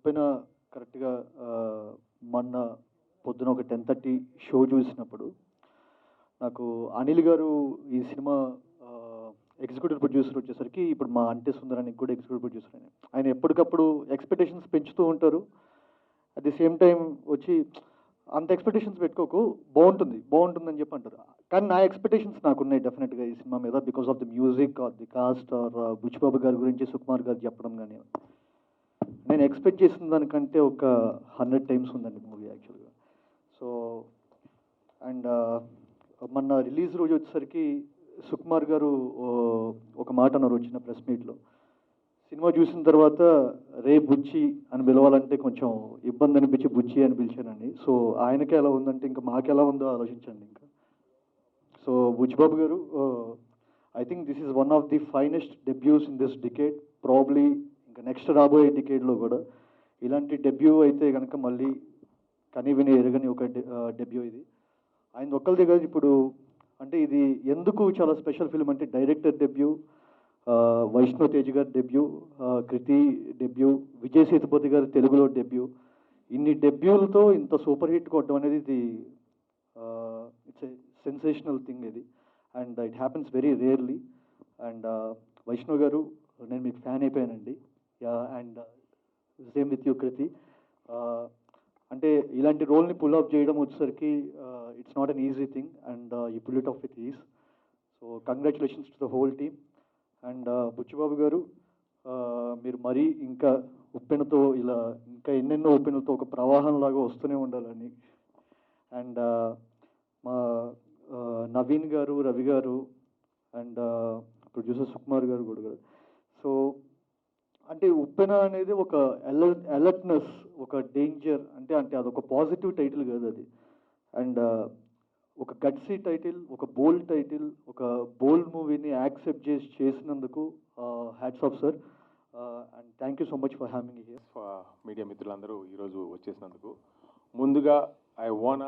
ఉప్పెన కరెక్ట్‌గా మొన్న పొద్దున ఒక 10:30 షో చూసినప్పుడు నాకు అనిల్ గారు ఈ సినిమా ఎగ్జిక్యూటివ్ ప్రొడ్యూసర్ వచ్చేసరికి ఇప్పుడు మా అంటే సుందరానికి కూడా ఎగ్జిక్యూటివ్ ప్రొడ్యూసర్ ఆయన ఎప్పటికప్పుడు ఎక్స్పెక్టేషన్స్ పెంచుతూ ఉంటారు. అట్ ది సేమ్ టైం వచ్చి అంత ఎక్స్పెక్టేషన్స్ పెట్టుకోకు, బాగుంటుందని చెప్పి అంటారు. కానీ నా ఎక్స్పెక్టేషన్స్ నాకున్నాయి డెఫినెట్గా ఈ సినిమా మీద, because of the music or the cast or Buchibabu గారి గురించి సుకుమార్ గారు చెప్పడం కానీ నేను ఎక్స్పెక్ట్ చేసిన దానికంటే ఒక 100 టైమ్స్ ఉందండి మూవీ యాక్చువల్గా. సో అండ్ మొన్న రిలీజ్ రోజు వచ్చేసరికి సుకుమార్ గారు ఒక మాట అన్నారు వచ్చిన ప్రెస్ మీట్లో, సినిమా చూసిన తర్వాత రే బుచ్చి అని పిలవాలంటే కొంచెం ఇబ్బంది అనిపించి బుచ్చి అని పిలిచానండి. సో ఆయనకి ఎలా ఉందంటే ఇంకా మాకు ఎలా ఉందో ఆలోచించండి. ఇంకా సో బుచ్చిబాబు గారు, I think this is one of the finest డెబ్యూస్ in this decade, probably ఇంకా నెక్స్ట్ రాబోయే డికేడ్లో కూడా ఇలాంటి డెబ్యూ అయితే కనుక మళ్ళీ కని విని ఎరగని ఒక డెబ్యూ ఇది. ఆయన ఒక్కరి దగ్గర ఇప్పుడు అంటే ఇది ఎందుకు చాలా స్పెషల్ ఫిల్మ్ అంటే డైరెక్టర్ డెబ్యూ, వైష్ణవ్ తేజ్ గారి డెబ్యూ, కృతి డెబ్యూ, విజయ్ సేతుపతి గారి తెలుగులో డెబ్యూ, ఇన్ని డెబ్యూలతో ఇంత సూపర్ హిట్ కొట్టడం అనేది ఇది ఇట్స్ ఏ సెన్సేషనల్ థింగ్ ఇది. And it happens very rarely. And Vaishnav garu, నేను మీకు ఫ్యాన్ అయిపోయానండి. And same with you Kriti. అంటే ఇలాంటి రోల్ని పుల్ ఆఫ్ చేయడం వచ్చేసరికి it's not an easy thing and you pull it off with ease. So congratulations to the whole team. And Buchibabu garu, మీరు మరీ ఇంకా ఉప్పెనతో ఇలా ఇంకా ఎన్నెన్నో ఉప్పెనలతో ఒక ప్రవాహంలాగా వస్తూనే ఉండాలని. అండ్ మా నవీన్ గారు, రవి గారు అండ్ ప్రొడ్యూసర్ సుకుమార్ గారు కూడా. సో అంటే ఉప్పెన అనేది ఒక అలర్ట్నెస్, ఒక డేంజర్, అంటే అదొక పాజిటివ్ టైటిల్ కాదు అది. అండ్ ఒక గట్సీ టైటిల్, ఒక బోల్డ్ టైటిల్, ఒక బోల్డ్ మూవీని యాక్సెప్ట్ చేసినందుకు hats off sir. And thank you so much for having me here. Media మిత్రులందరూ ఈరోజు వచ్చేసినందుకు ముందుగా ఐ వాంట్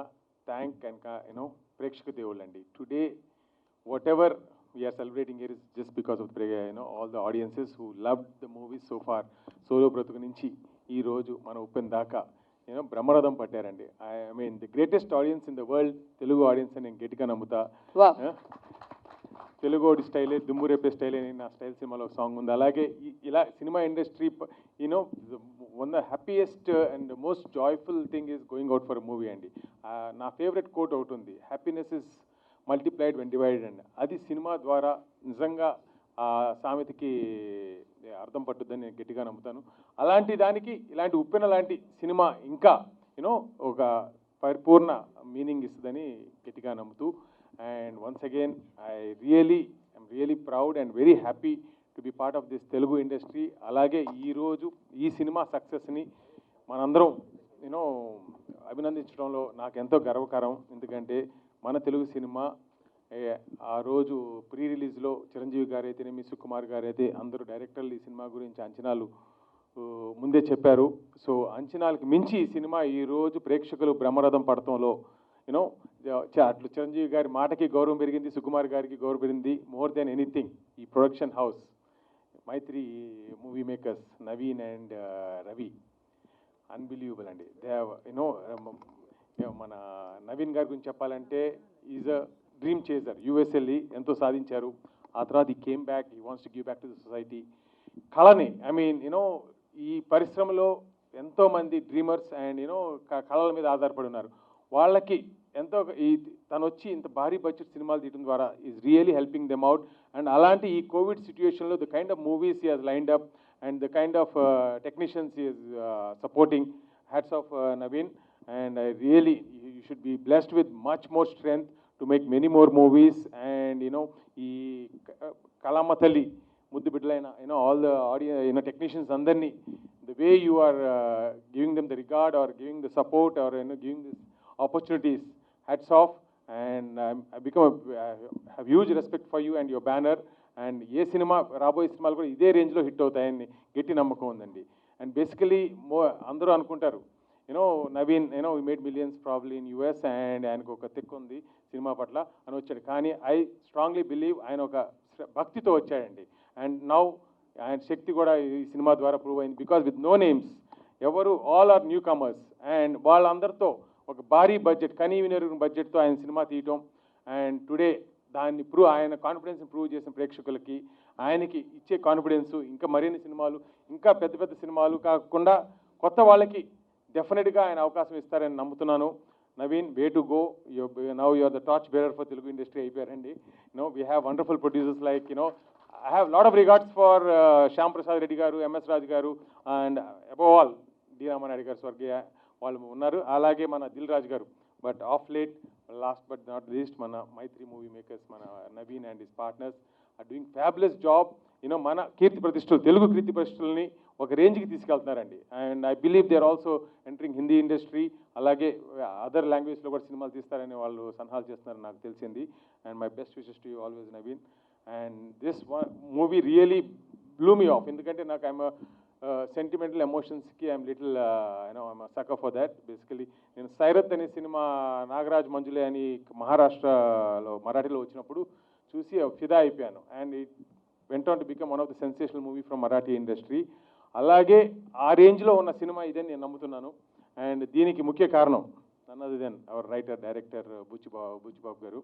థ్యాంక్ అండ్ ప్రేక్షక దేవుళ్ళు అండి. Today what ever we are celebrating here is just because of all the audiences who loved the movies so far. Solo Bratuku nunchi ee roju mana uppen daaka brahmaradam pattaranడి. I mean the greatest audience in the world Telugu audience అని నేను గట్టిగా నమ్ముతా. తెలుగు స్టైలే దుమ్ము రేపే style అని నా style సినిమాలో సాంగ్ ఉంది. అలాగే ఇలా cinema industry one the happiest and most joyful thing is going out for movie అండి. నా ఫేవరెట్ కోట్ ఒకటి ఉంది, happiness is multiplied when divided అండి. అది సినిమా ద్వారా నిజంగా ఆ సామెతకి అర్థం పట్టుద్దని నేను గట్టిగా నమ్ముతాను. అలాంటి దానికి ఇలాంటి ఉప్పెన లాంటి సినిమా ఇంకా ఒక పరిపూర్ణ మీనింగ్ ఇస్తుందని గట్టిగా నమ్ముతూ, and once again I'm really proud and very happy to be part of this Telugu industry. అలాగే ఈరోజు ఈ సినిమా సక్సెస్ని మనందరం అభినందించడంలో నాకు ఎంతో గర్వకారం. ఎందుకంటే మన తెలుగు సినిమా ఆ రోజు ప్రీ రిలీజ్లో చిరంజీవి గారు అయితేనేమి, సుకుమార్ గారు అయితే అందరూ డైరెక్టర్లు ఈ సినిమా గురించి అంచనాలు ముందే చెప్పారు. సో అంచనాలకు మించి ఈ సినిమా ఈరోజు ప్రేక్షకులు బ్రహ్మరథం పడటంలో అట్లు చిరంజీవి గారి మాటకి గౌరవం పెరిగింది, సుకుమార్ గారికి గౌరవం పెరిగింది. మోర్ దెన్ ఎనీథింగ్ ఈ production house Mythri movie makers Naveen and Ravi unbelievable అండి. మన నవీన్ గారి గురించి చెప్పాలంటే is a dream chaser. US వెళ్ళి ఎంతో సాధించారు. ఆ తర్వాత he came back, he wants to give back to the society. కళని ఈ పరిశ్రమలో ఎంతోమంది డ్రీమర్స్ అండ్ కళల మీద ఆధారపడి ఉన్నారు. వాళ్ళకి ఎంతో తను వచ్చి ఇంత భారీ బడ్జెట్ సినిమాలు తీయడం ద్వారా is really helping them out. And అలాంటి ఈ కోవిడ్ సిచ్యువేషన్లో the kind of movies he has lined up and the kind of technicians he is supporting. Hats off Naveen. And you should be blessed with much more strength to make many more movies. And ee Kalamatali muddu biddalaina all the audience technicians andarni, the way you are giving them the regard or giving the support or giving these opportunities, hats off. And I have huge respect for you and your banner. And A cinema రాబోయే సినిమాలు కూడా ఇదే రేంజ్లో hit అవుతాయని గట్టి నమ్మకం ఉందండి. And basically అందరూ అనుకుంటారు Naveen we made millions probably in US and ఆయనకు ఒక తిక్కు ఉంది సినిమా పట్ల అని వచ్చాడు. కానీ ఐ స్ట్రాంగ్లీ బిలీవ్ ఆయన ఒక భక్తితో వచ్చాడండి. అండ్ నౌ ఆయన శక్తి కూడా ఈ సినిమా ద్వారా ప్రూవ్ అయింది. బికాజ్ విత్ నో నేమ్స్ ఎవరు all are newcomers and వాళ్ళందరితో ఒక భారీ బడ్జెట్ కనీవినరు బడ్జెట్తో ఆయన సినిమా తీయటం అండ్ టుడే దాన్ని ఆయన కాన్ఫిడెన్స్ని ప్రూవ్ చేసిన ప్రేక్షకులకి ఆయనకి ఇచ్చే కాన్ఫిడెన్స్ ఇంకా మరిన్ని సినిమాలు ఇంకా పెద్ద పెద్ద సినిమాలు కాకుండా కొత్త వాళ్ళకి డెఫినెట్గా ఆయన అవకాశం ఇస్తారని నమ్ముతున్నాను. Naveen, way to go, now you are the torch bearer for Telugu industry అయిపోయారండి. We have wonderful producers like I have a lot of regards for Shyam Prasad Reddy garu, MS Raj garu, and above all, D. Ramanayya garu Swargaya, వాళ్ళు ఉన్నారు. అలాగే మన Dil Raju garu. But of late, last but not least, మన Mythri movie makers, మన Naveen and his partners are doing fabulous job. మన కీర్తి ప్రతిష్టలు, తెలుగు కీర్తి ప్రతిష్టలని ఒక రేంజ్కి తీసుకెళ్తున్నారండి. And I believe they are also entering Hindi industry. అలాగే అదర్ లాంగ్వేజ్లో కూడా సినిమాలు తీస్తారని వాళ్ళు సలహాలు చేస్తున్నారని నాకు తెలిసింది. And my best wishes to you always, Naveen. And this movie really blew me off. ఎందుకంటే నాకు I'm a sentimental emotionsకి I'm little I'm a sucker for that. Basically నేను సైరత్ అనే సినిమా నాగరాజ్ మంజులే అని మహారాష్ట్రలో మరాఠీలో వచ్చినప్పుడు చూసి ఫిదా అయిపోయాను. And it went on to become one of the sensational movie from Marathi industry. అలాగే ఆ రేంజ్లో ఉన్న సినిమా ఇదని నేను నమ్ముతున్నాను. అండ్ దీనికి ముఖ్య కారణం none other than our writer director Buchibabu garu.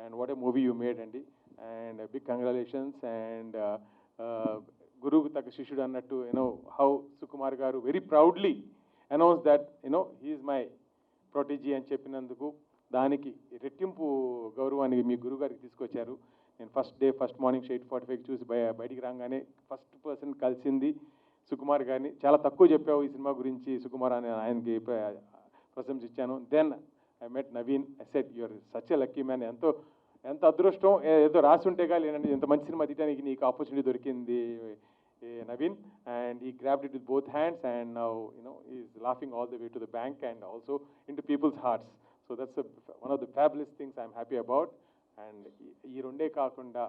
And what a movie you made, Andy. And big congratulations. And Guru Taka Shishudu annattu, how Sukumar garu very proudly announced that, he is my protege అని చెప్పినందుకు దానికి రెట్టింపు గౌరవాన్ని మీ గురువు గారికి తీసుకొచ్చారు. నేను first day first morning 8:45 చూసి బయటికి రాగానే ఫస్ట్ పర్సన్ కలిసింది సుకుమార్ గారిని. చాలా తక్కువ చెప్పావు ఈ సినిమా గురించి సుకుమార్ అని ఆయనకి ప్రశంసించాను. Then I met Naveen. I said, you're such a lucky man. ఎంత అదృష్టం, ఏదో రాసి ఉంటే కానీ లేనండి ఇంత మంచి సినిమా తీయడానికి నీకు ఆపర్చునిటీ దొరికింది నవీన్. అండ్ ఈ grabbed it with both hands and now he's laughing all the way to the bank and also into people's hearts. So that's one of the fabulous things I'm happy about. And ఈ రెండే కాకుండా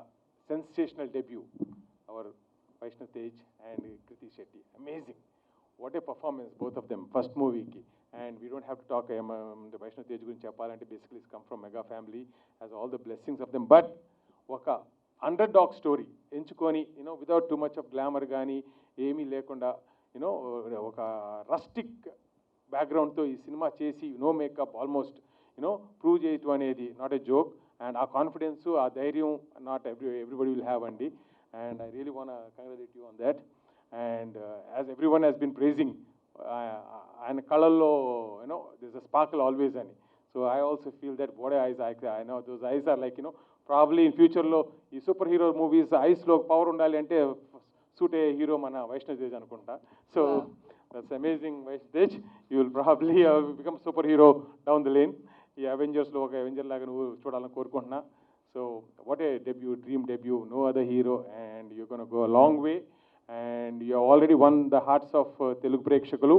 sensational debut, our Vaishnav Tej and Kriti Shetty. Amazing. What a performance, both of them, first movie ki. And we don't have to talk the Vaishnav Tej guరించి చెప్పాలంటే basically it's come from mega family, has all the blessings of them. But ఒక అండర్డాగ్ story ఎంచుకొని without too much of glamour కానీ ఏమీ లేకుండా ఒక rustic బ్యాక్గ్రౌండ్తో ఈ cinema చేసి no makeup almost prove చేయటం అనేది నాట్ ఎ జోక్. అండ్ ఆ కాన్ఫిడెన్స్, ఆ ధైర్యం నాట్ ఎవ్రీబడి విల్ హ్యావ్ అండి. And I really want congratulate you on that. And as everyone has been praising, ఆయన కళ్ళల్లో there's a sparkle always అని. So I also feel that what eyes I know those eyes are like probably in future లో ఈ super hero movies ఐస్లో power ఉండాలి అంటే suit a hero మన వైష్ణవ్ తేజ్ అనుకుంటా. So that's amazing Vaishnav Tej. You will probably become super hero down the lane. ఈ అవెంజర్స్లో ఒక అవెంజర్ లాగా నువ్వు చూడాలని కోరుకుంటున్నా. So what a debut, dream debut, no other hero, and you gonna go a long way. And you have already won the hearts of Telugu ప్రేక్షకులు.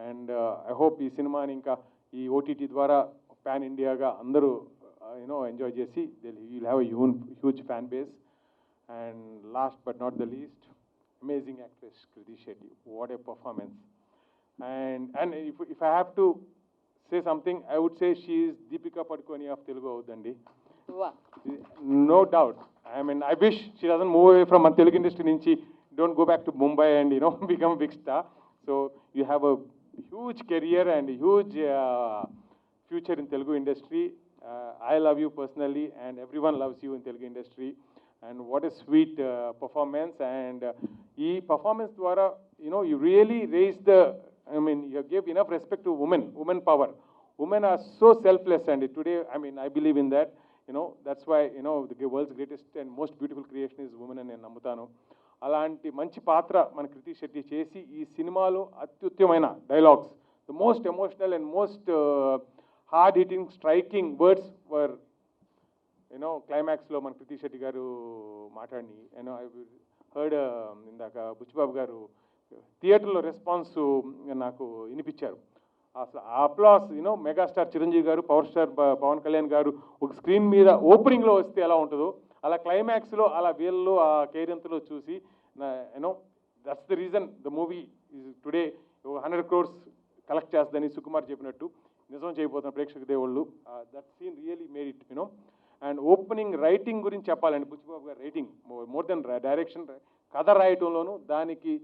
And I hope ఈ సినిమాని ఇంకా ఈ OTT ద్వారా పాన్ ఇండియాగా అందరూ ఎంజాయ్ చేసి you'll have a huge fan base. And last but not the least, amazing actress Kriti Shetty. What a performance. And if I have to say something, I would say she is Deepika Padukone of Telugu avudandi. Wow. No doubt. I mean, I wish she doesn't move away from Telugu industry nunchi, don't go back to Mumbai and become a big star. So you have a huge career and a huge future in Telugu industry. I love you personally and everyone loves you in Telugu industry. And what a sweet performance. And ee performance dwara you really raise you give enough respect to women power. Women are so selfless, and today I believe in that. That's why the world's greatest and most beautiful creation is woman అని నేను నమ్ముతాను. అలాంటి మంచి పాత్ర మన కృతి శెట్టి చేసి ఈ సినిమాలో అత్యుత్తమైన dialogues, the most emotional and most hard hitting striking words were క్లైమాక్స్లో మన కృతి శెట్టి గారు మాట్లాడి ఐ హర్డ్ ఇందాక బుచ్చిబాబు గారు థియేటర్లో రెస్పాన్స్ నాకు వినిపించారు. అసలు ఆ అప్లాస్ మెగాస్టార్ చిరంజీవి గారు, పవర్ స్టార్ పవన్ కళ్యాణ్ గారు ఒక స్క్రీన్ మీద ఓపెనింగ్లో వస్తే ఎలా ఉంటుందో అలా క్లైమాక్స్లో అలా వీళ్ళు ఆ కేరింతలో చూసి that's the reason the movie is today 100 crores collect చేస్తుందని సుకుమార్ చెప్పినట్టు నిజం చేయబోతున్న ప్రేక్షక దేవుళ్ళు. That scene really made it and opening writing గురించి చెప్పాలండి. బుచ్చిబాబు గారు రైటింగ్ మోర్ దెన్ డైరెక్షన్, కథ రాయటంలోనూ దానికి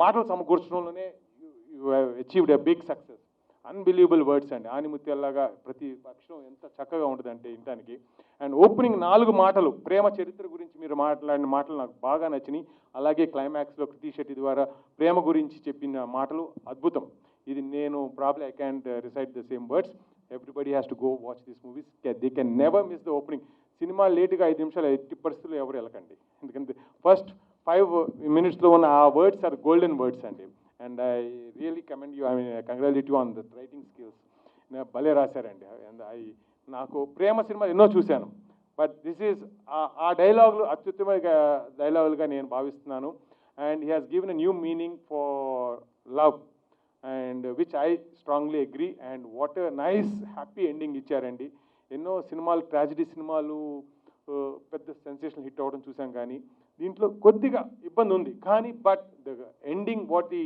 మాటలు సమకూర్చడంలోనే you have achieved a big success. Unbelievable words అండి, ఆనిముత్యాల్లాగా ప్రతి అక్షరం ఎంత చక్కగా ఉంటుందంటే వినటానికి. అండ్ ఓపెనింగ్ 4 మాటలు ప్రేమ చరిత్ర గురించి మీరు మాట్లాడిన మాటలు నాకు బాగా నచ్చినాయి. అలాగే క్లైమాక్స్లో కృతి శెట్టి ద్వారా ప్రేమ గురించి చెప్పిన మాటలు అద్భుతం. ఇది నేను probably I can't recite the same words. Everybody has to go watch this movies. They can never miss the opening. Cinema లేటుగా 5 నిమిషాలు ఎట్టి పరిస్థితుల్లో ఎవరు వెళ్ళకండి, ఎందుకంటే ఫస్ట్ 5 minutesలో ఉన్న ఆ వర్డ్స్ ఆర్ గోల్డెన్ వర్డ్స్ అండి. And I really commend you, I mean congratulate you on the writing skills. భలే రాశారండి. అండ్ నాకు ప్రేమ సినిమాలు ఎన్నో చూశాను, బట్ దిస్ ఈజ్ ఆ డైలాగులు అత్యుత్తమ డైలాగులుగా నేను భావిస్తున్నాను. And he has given a new meaning for love, and which I strongly agree. And what nice happy ending ఇచ్చారండి. ఎన్నో సినిమాలు, ట్రాజిడీ సినిమాలు పెద్ద సెన్సేషన్ హిట్ అవ్వడం చూసాం, కానీ దీంట్లో కొద్దిగా ఇబ్బంది ఉంది. కానీ బట్ ద ఎండింగ్ వాట్ ఈ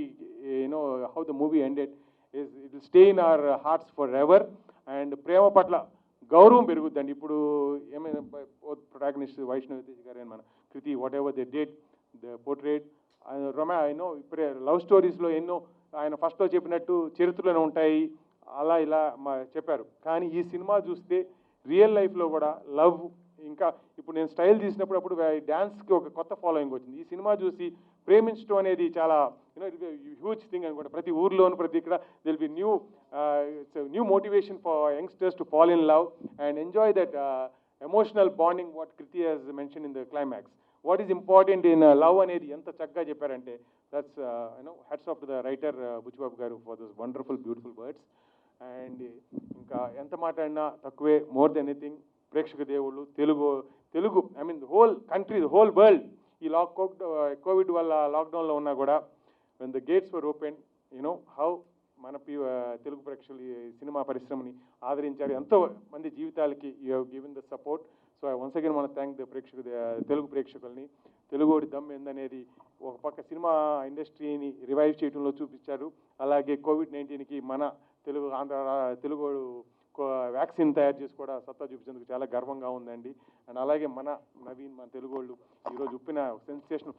you know how the movie ended is it will stay in our hearts forever. And ప్రేమ పట్ల గౌరవం పెరుగుద్దండి. ఇప్పుడు ఏమైనా ప్రొటాగనిస్ట్ వైష్ణవి తేజ్ గారు, మన Krithi, whatever they date the portrait you know ఇప్పుడే లవ్ స్టోరీస్లో ఎన్నో ఆయన ఫస్ట్లో చెప్పినట్టు చరిత్రలోనే ఉంటాయి, అలా ఇలా చెప్పారు. కానీ ఈ సినిమా చూస్తే రియల్ లైఫ్లో కూడా లవ్, ఇంకా ఇప్పుడు నేను స్టైల్ తీసినప్పుడు అప్పుడు డ్యాన్స్కి ఒక కొత్త ఫాలోయింగ్ వచ్చింది. ఈ సినిమా చూసి ప్రేమించడం అనేది చాలా యూనో హ్యూజ్ థింగ్ అనుకోండి. ప్రతి ఊర్లోను, ప్రతి ఇక్కడ దిల్ be new motivation for youngsters to fall in love and enjoy that emotional bonding what Krithi has mention in the climax. What is important in love అనేది ఎంత చక్కగా చెప్పారంటే that's you know hats off to the writer Buchi Babu garu for those wonderful beautiful words. And ఇంకా ఎంత మాట్లాడినా తక్కువే. More than anything ప్రేక్షక దేవుళ్ళు, Telugu I mean the whole country, the whole world ఈ కోవిడ్ వల్ల లాక్డౌన్లో ఉన్నా కూడా when the gates were open, you know how మన తెలుగు ప్రేక్షకులు ఈ సినిమా పరిశ్రమని ఆదరించారు. ఎంతో మంది జీవితాలకి you have given the support. So I once again మన థ్యాంక్ ద తెలుగు ప్రేక్షకుల్ని. తెలుగోడి దమ్ ఏందనేది ఒక పక్క సినిమా ఇండస్ట్రీని రివైవ్ చేయడంలో చూపించారు. అలాగే కోవిడ్-19కి మన తెలుగోడు వ్యాక్సిన్ తయారు చేసి కూడా సత్తా చూపించేందుకు చాలా గర్వంగా ఉందండి. అండ్ అలాగే మన నవీన్, మన తెలుగోళ్ళు ఈరోజు Uppena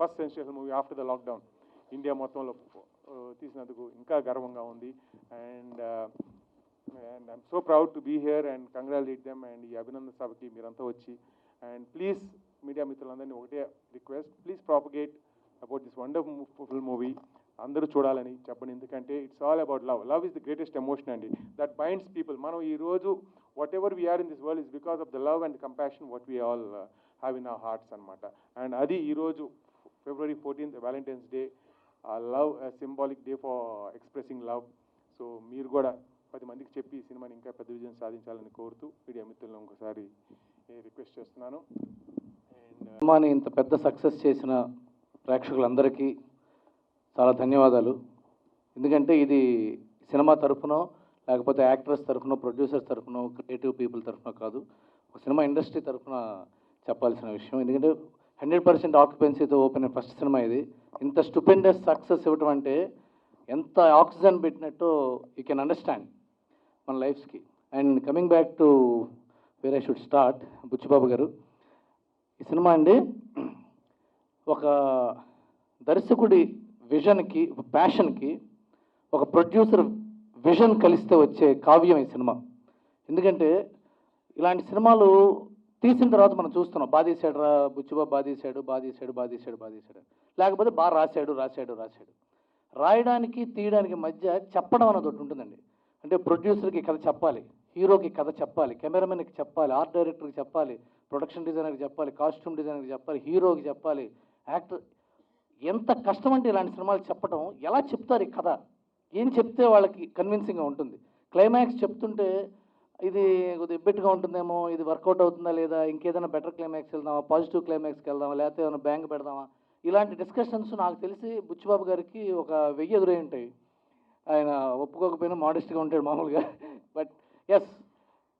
first sensational movie after the lockdown India మొత్తంలో తీసినందుకు ఇంకా గర్వంగా ఉంది. And I'm so proud to be here and congratulate them. And ఈ అభినందన సభకి మీరంతా వచ్చి, అండ్ ప్లీజ్ మీడియా మిత్రులందరినీ ఒకటే request, please propagate about this wonderful movie. అందరూ చూడాలని చెప్పండి, ఎందుకంటే it's all about love. Love is the greatest emotion అండి, దట్ బైండ్స్ పీపుల్. మనం ఈరోజు whatever we are in this world is because of the love and compassion what we all have in our hearts అనమాట. And అది ఈరోజు February 14th Valentine's day, love symbolic day for expressing love. So మీరు కూడా 10 మందికి చెప్పి ఈ సినిమాని ఇంకా పెద్ద విజయం సాధించాలని కోరుతూ మీడియా మిత్రులను ఒకసారి రిక్వెస్ట్ చేస్తున్నాను. అండ్ సినిమాని ఇంత పెద్ద సక్సెస్ చేసిన ప్రేక్షకులందరికీ చాలా ధన్యవాదాలు. ఎందుకంటే ఇది సినిమా తరఫునో లేకపోతే యాక్టర్స్ తరఫునో, ప్రొడ్యూసర్స్ తరఫునో, క్రియేటివ్ పీపుల్ తరఫునో కాదు, ఒక సినిమా ఇండస్ట్రీ తరఫున చెప్పాల్సిన విషయం. ఎందుకంటే 100% ఆక్యుపెన్సీతో ఓపెన్ ఫస్ట్ సినిమా ఇది. ఇంత స్టూపెండస్ సక్సెస్ ఇవ్వటం అంటే ఎంత ఆక్సిజన్ పెట్టినట్టు యూ కెన్ అండర్స్టాండ్ మన లైఫ్స్కి. And coming back to where I should start, Buchi Babu garu, ఈ సినిమా అండి ఒక దర్శకుడి విజన్కి, ప్యాషన్కి ఒక ప్రొడ్యూసర్ విజన్ కలిస్తే వచ్చే కావ్యం ఈ సినిమా. ఎందుకంటే ఇలాంటి సినిమాలు తీసిన తర్వాత మనం చూస్తున్నాం, బాధేశాడు రా బుచ్చిబాబు, బాధేశాడు, లేకపోతే బాగా రాశాడు. రాయడానికి తీయడానికి మధ్య చెప్పడం అన్నది ఒకటి ఉంటుందండి. అంటే ప్రొడ్యూసర్కి కథ చెప్పాలి, హీరోకి కథ చెప్పాలి, కెమెరామెన్కి చెప్పాలి, ఆర్ట్ డైరెక్టర్కి చెప్పాలి, ప్రొడక్షన్ డిజైనర్కి చెప్పాలి, కాస్ట్యూమ్ డిజైనర్కి చెప్పాలి, హీరోకి చెప్పాలి, యాక్టర్. ఎంత కష్టం అంటే ఇలాంటి సినిమాలు చెప్పడం. ఎలా చెప్తారు ఈ కథ, ఏం చెప్తే వాళ్ళకి కన్విన్సింగ్గా ఉంటుంది. క్లైమాక్స్ చెప్తుంటే ఇది కొద్దిగా ఎబ్బెట్టుగా ఉంటుందేమో, ఇది వర్కౌట్ అవుతుందా లేదా, ఇంకేదైనా బెటర్ క్లైమాక్స్ వెళ్దామా, పాజిటివ్ క్లైమాక్స్కి వెళ్దామా, లేకపోతే ఏమైనా బ్యాంక్ పెడదామా, ఇలాంటి డిస్కషన్స్ నాకు తెలిసి బుచ్చిబాబు గారికి ఒక 1000 ఎదురై ఉంటాయి. ఆయన ఒప్పుకోకపోయినా మోడెస్ట్గా ఉంటాడు మామూలుగా. బట్ ఎస్,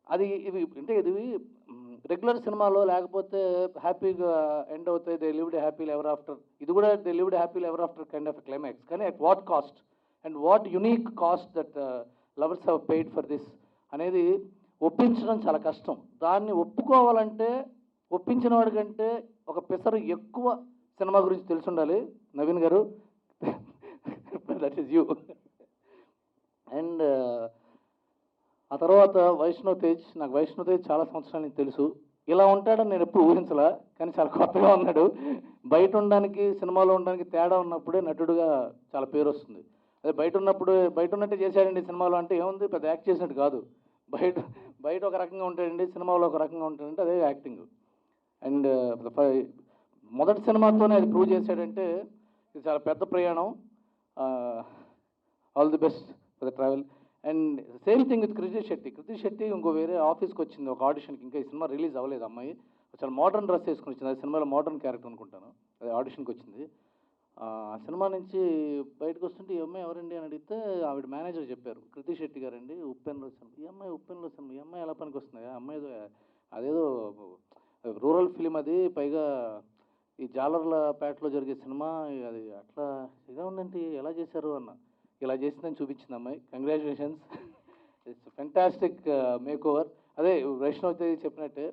ఇది రెగ్యులర్ సినిమాలో లేకపోతే హ్యాపీగా ఎండ్ అవుతాయి, they lived happy ever after. ఇది కూడా they lived happy ever after kind of climax. కానీ at what cost and what unique cost that lovers have paid for this అనేది ఒప్పించడం చాలా కష్టం. దాన్ని ఒప్పుకోవాలంటే ఒప్పించిన వాడి కంటే ఒక పిసరు ఎక్కువ సినిమా గురించి తెలిసి ఉండాలి. నవీన్ గారు, దట్ ఈస్ యూ. అండ్ ఆ తర్వాత వైష్ణవ్ తేజ్, నాకు వైష్ణవ్ తేజ్ చాలా సంవత్సరాల నుంచి తెలుసు. ఇలా ఉంటాడని నేను ఎప్పుడు ఊహించలా, కానీ చాలా కొత్తగా ఉన్నాడు. బయట ఉండడానికి సినిమాలో ఉండడానికి తేడా ఉన్నప్పుడే నటుడుగా చాలా పేరు వస్తుంది. అదే బయట ఉన్నట్టే చేశాడండి సినిమాలో అంటే ఏముంది, పెద్ద యాక్ట్ చేసినట్టు కాదు. బయట బయట ఒక రకంగా ఉంటాడండి, సినిమాలో ఒక రకంగా ఉంటాడంటే అదే యాక్టింగ్. అండ్ మొదటి సినిమాతోనే అది ప్రూవ్ చేశాడంటే ఇది చాలా పెద్ద ప్రయాణం. All the best for the travel. And same thing with Krithi Shetty ఇంకో వేరే ఆఫీస్కి వచ్చింది ఒక ఆడిషన్కి. ఇంకా ఈ సినిమా రిలీజ్ అవ్వలేదు. అమ్మాయి చాలా మోడర్న్ డ్రెస్ వేసుకుని వచ్చింది. అది సినిమాలో మోడర్న్ క్యారెక్టర్ అనుకుంటాను. అది ఆడిషన్కి వచ్చింది. ఆ సినిమా నుంచి బయటకు వస్తుంటే ఈ అమ్మాయి ఎవరండి అని అడిగితే ఆవిడ మేనేజర్ చెప్పారు, కృతి శెట్టి గారండి, ఉప్పెన్లో సినిమా. ఈ అమ్మాయి ఉప్పెన్లో సినిమా, ఈ అమ్మాయి ఎలా పనికి వస్తుంది? ఆ అమ్మాయి అదేదో రూరల్ ఫిలిం, అది పైగా ఈ జాలర్లపేటలో జరిగే సినిమా, అది అట్లా ఇదే ఉందంటే ఎలా చేశారు అన్న. ఇలా చేసిందని చూపించింది అమ్మాయి. Congratulations, it's fantastic make over. అదే వైష్ణవ్ తేజ్ చెప్పినట్టే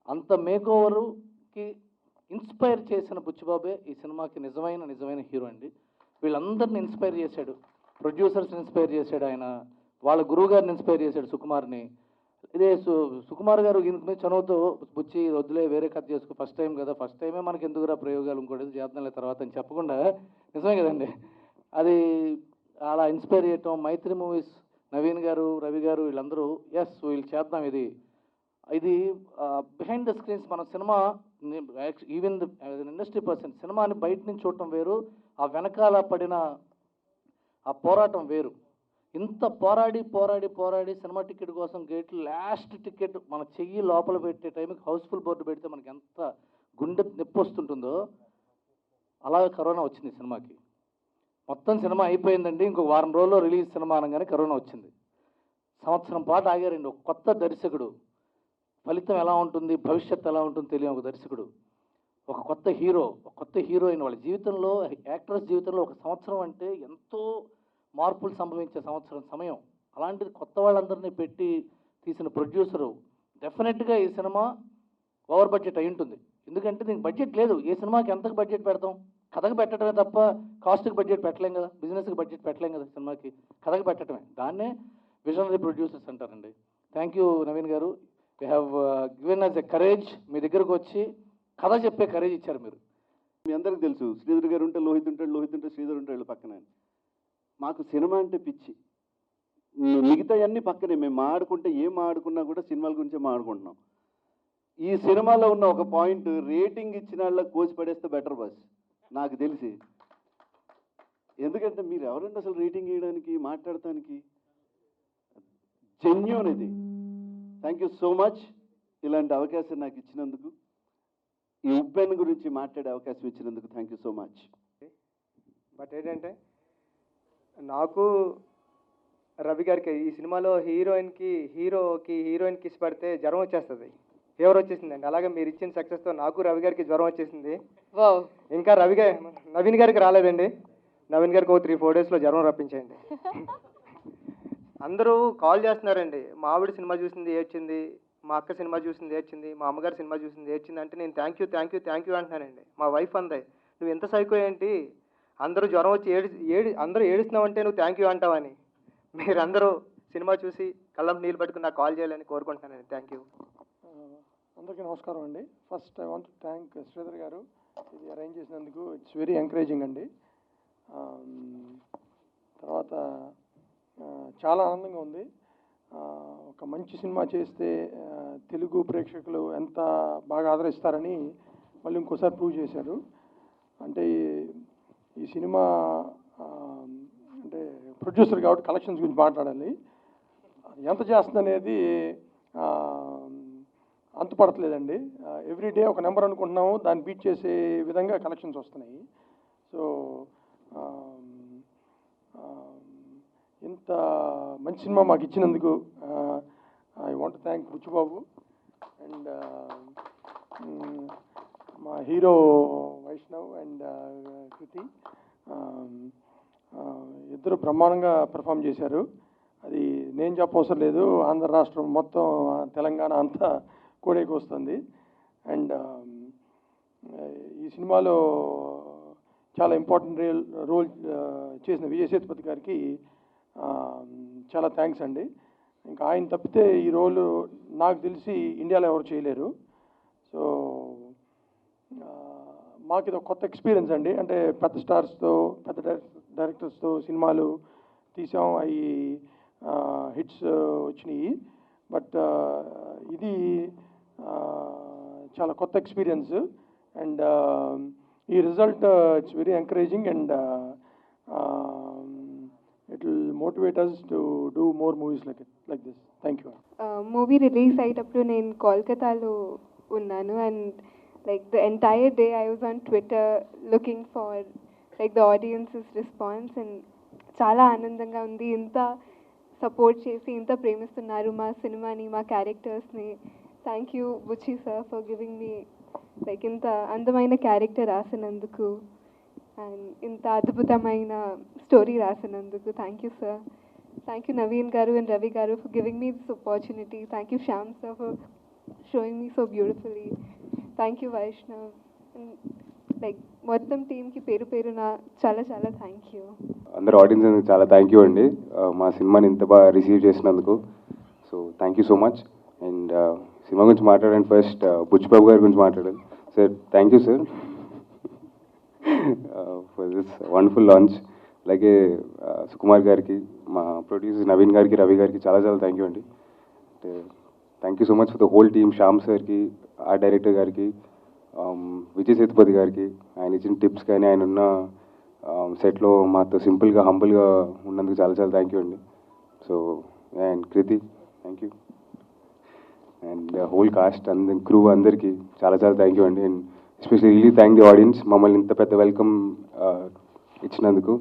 అంత మేక్ ఓవర్కి ఇన్స్పైర్ చేసిన బుచ్చిబాబే ఈ సినిమాకి నిజమైన హీరో అండి. వీళ్ళందరిని ఇన్స్పైర్ చేశాడు, ప్రొడ్యూసర్స్ని ఇన్స్పైర్ చేశాడు ఆయన, వాళ్ళ గురువు గారిని ఇన్స్పైర్ చేశాడు సుకుమార్ని. ఇదే సుకుమార్ గారు ఈయన మీద చనువుతో బుచ్చి వద్దులే వేరే కథ చేసుకో, ఫస్ట్ టైం కదా, ఫస్ట్ టైమే మనకి ఎందుకురా ప్రయోగాలు, ఇంకోటి చేద్దాంలే తర్వాత అని చెప్పకుండా, నిజమే కదండి, అది అలా ఇన్స్పైర్ చేయటం. మైత్రి మూవీస్ నవీన్ గారు, రవి గారు వీళ్ళందరూ ఎస్ వీళ్ళు చేద్దాం ఇది బిహైండ్ ద స్క్రీన్స్ మన cinema, even the industry person సినిమాని బయట నుంచి చూడటం వేరు, ఆ వెనకాల పడిన ఆ పోరాటం వేరు. ఇంత పోరాడి సినిమా టికెట్ కోసం గేట్లు లాస్ట్ టికెట్ మన చెయ్యి లోపల పెట్టే టైంకి హౌస్ఫుల్ బోర్డు పెడితే మనకి ఎంత గుండె నొప్పి వస్తుంటుందో, అలాగే కరోనా వచ్చింది సినిమాకి. మొత్తం సినిమా అయిపోయిందండి, ఇంకొక వారం రోజుల్లో రిలీజ్ సినిమా అనగానే కరోనా వచ్చింది. సంవత్సరం పాటు ఆగారండి. ఒక కొత్త దర్శకుడు, ఫలితం ఎలా ఉంటుంది, భవిష్యత్తు ఎలా ఉంటుంది తెలియని ఒక దర్శకుడు, ఒక కొత్త హీరోయిన్ వాళ్ళ జీవితంలో, యాక్టర్స్ జీవితంలో ఒక సంవత్సరం అంటే ఎంతో మార్పులు సంభవించే సమయం. అలాంటిది కొత్త వాళ్ళందరినీ పెట్టి తీసిన ప్రొడ్యూసరు డెఫినెట్గా ఈ సినిమా ఓవర్ బడ్జెట్ అయి ఉంటుంది. ఎందుకంటే దీనికి బడ్జెట్ లేదు. ఏ సినిమాకి ఎంతకు బడ్జెట్ పెడతాం? కథకు పెట్టడమే తప్ప కాస్ట్కి బడ్జెట్ పెట్టలేం కదా, బిజినెస్కి బడ్జెట్ పెట్టలేం కదా. సినిమాకి కథకు పెట్టడమే, దాన్నే విజనరీ ప్రొడ్యూసర్స్ అంటారండి. Thank you Naveen garu, you have given us a courage. మీ దగ్గరకు వచ్చి కథ చెప్పే కరేజ్ ఇచ్చారు మీరు. మీ అందరికీ తెలుసు, శ్రీధర్ గారు ఉంటే లోహిత్ ఉంటాడు, లోహిత్ ఉంటే శ్రీధర్ ఉంటాడు పక్కన. మాకు సినిమా అంటే పిచ్చి. మిగతా అన్ని పక్కనే, మేము ఆడుకుంటే ఏం ఆడుకున్నా కూడా సినిమాల గురించే మాట్లాడుకుంటున్నాం. ఈ సినిమాలో ఉన్న ఒక పాయింట్, రేటింగ్ ఇచ్చిన వాళ్ళకి కోసి పడేస్తే బెటర్ బస్ నాకు తెలిసి. ఎందుకంటే మీరు ఎవరంటే అసలు రేటింగ్ వేయడానికి, మాట్లాడటానికి? జెన్యూన్ ఇది. థ్యాంక్ యూ సో మచ్ ఇలాంటి అవకాశం నాకు ఇచ్చినందుకు, ఈ ఉప్పెన్ గురించి మాట్లాడే అవకాశం ఇచ్చినందుకు thank you so much. But ఏంటంటే నాకు రవి గారికి ఈ సినిమాలో హీరోయిన్కి ఇష్టపడితే జ్వరం వచ్చేస్తుంది, ఫీవర్ వచ్చేసిందండి. అలాగే మీరు ఇచ్చిన సక్సెస్తో నాకు రవి గారికి జ్వరం వచ్చేసింది. ఇంకా నవీన్ గారికి రాలేదండి. నవీన్ గారికి ఒక 3-4 డేస్లో జ్వరం రప్పించేయండి. అందరూ కాల్ చేస్తున్నారండి, మా ఆవిడ సినిమా చూసింది ఏడ్చింది, మా అక్క సినిమా చూసింది ఏడ్చింది, మా అమ్మగారు సినిమా చూసింది ఏడ్చింది అంటే నేను థ్యాంక్ యూ అంటున్నానండి. మా వైఫ్ అంది, నువ్వు ఎంత సైకో ఏంటి, అందరూ జ్వరం వచ్చి అందరూ ఏడుస్తున్నావంటే నువ్వు థ్యాంక్ యూ అంటావని. మీరందరూ సినిమా చూసి కళ్ళం నీళ్ళు పట్టుకుని నాకు కాల్ చేయాలని కోరుకుంటున్నానండి. Thank you. అందరికీ నమస్కారం అండి. First I want to thank Sridhar గారు, ఇది అరేంజ్ చేసినందుకు. ఇట్స్ వెరీ ఎంకరేజింగ్ అండి. తర్వాత చాలా ఆనందంగా ఉంది. ఒక మంచి సినిమా చేస్తే తెలుగు ప్రేక్షకులు ఎంత బాగా ఆదరిస్తారని మళ్ళీ ఇంకోసారి ప్రూవ్ చేశారు. అంటే ఈ సినిమా అంటే ప్రొడ్యూసర్ కాబట్టి కలెక్షన్స్ గురించి మాట్లాడాలి. ఎంత చేస్తుంది అనేది అంతుపడట్లేదండి. ఎవ్రీడే ఒక నెంబర్ అనుకుంటున్నాము, దాన్ని బీట్ చేసే విధంగా కలెక్షన్స్ వస్తున్నాయి. సో ఇంత మంచి సినిమా మాకు ఇచ్చినందుకు I want to thank Buchibabu and మా హీరో వైష్ణవ్ అండ్ కృతి. ఇద్దరు బ్రహ్మాండంగా పెర్ఫామ్ చేశారు. అది నేను చెప్పవసరం లేదు, ఆంధ్ర రాష్ట్రం మొత్తం, తెలంగాణ అంతా కోడేకి వస్తుంది. అండ్ ఈ సినిమాలో చాలా ఇంపార్టెంట్ రోల్ చేసిన విజయ్ సేతుపతి గారికి చాలా థ్యాంక్స్ అండి. ఇంకా ఆయన తప్పితే ఈ రోలు నాకు తెలిసి ఇండియాలో ఎవరు చేయలేరు. సో మాకు ఇది ఒక కొత్త ఎక్స్పీరియన్స్ అండి. అంటే పెద్ద స్టార్స్తో పెద్ద డైరెక్టర్స్తో సినిమాలు తీసాం, అవి హిట్స్ వచ్చినాయి. బట్ ఇది చాలా కొత్త ఎక్స్పీరియన్స్. అండ్ ఈ result it's very encouraging and it will motivate us to do more movies like this. Thank you. Movie release అయ్యేటప్పుడు నేను కోల్కతాలో ఉన్నాను and like the entire day I was on Twitter looking for like the audiences response and చాలా ఆనందంగా ఉంది. ఇంత support చేసి ఇంత ప్రేమిస్తున్నారు మా సినిమాని, మా క్యారెక్టర్స్ని. Thank you Buchi sir for giving me like ఇంత అందమైన క్యారెక్టర్ రాసినందుకు అండ్ ఇంత అద్భుతమైన స్టోరీ రాసినందుకు. Thank you sir. Thank you Naveen garu and Ravi garu for giving me this opportunity. Thank you Shyam sir for showing me so beautifully. Thank you Vaishnav and like మొత్తం టీంకి పేరు పేరున చాలా చాలా థ్యాంక్ యూ. అందరు ఆడియన్స్ చాలా థ్యాంక్ యూ అండి, మా సినిమాని ఇంత బాగా రిసీవ్ చేసినందుకు. So thank you so much. And cinema గురించి మాట్లాడండి. ఫస్ట్ బుచ్చిబాబు గారి గురించి మాట్లాడాలి. Sir thank you sir for this wonderful launch. అలాగే సుకుమార్ గారికి, మా ప్రొడ్యూసర్ నవీన్ గారికి, రవి గారికి చాలా చాలా థ్యాంక్ యూ అండి. అంటే thank you so much for the whole team. Shyam సార్కి, ఆర్ట్ డైరెక్టర్ గారికి, విజయ్ సేతుపతి గారికి, ఆయన ఇచ్చిన టిప్స్ కానీ, ఆయన ఉన్న సెట్లో మాతో సింపుల్గా హంబుల్గా ఉన్నందుకు చాలా చాలా థ్యాంక్ యూ అండి. So and Kriti thank you and whole cast and crew అందరికీ చాలా చాలా థ్యాంక్ యూ అండి. And especially really thank the audience మమ్మల్ని ఇంత పెద్ద వెల్కమ్ ఇచ్చినందుకు.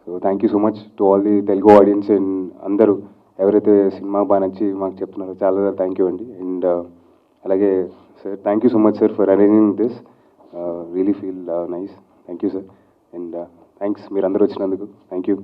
So thank you so much to all the Telugu audience and అందరూ ఎవరైతే సినిమా బాగా నచ్చి మాకు చెప్తున్నారో చాలా చాలా థ్యాంక్ యూ అండి. అండ్ అలాగే sir thank you so much sir for arranging this, really feel nice. Thank you sir. And thanks మీరు అందరూ వచ్చినందుకు. Thank you.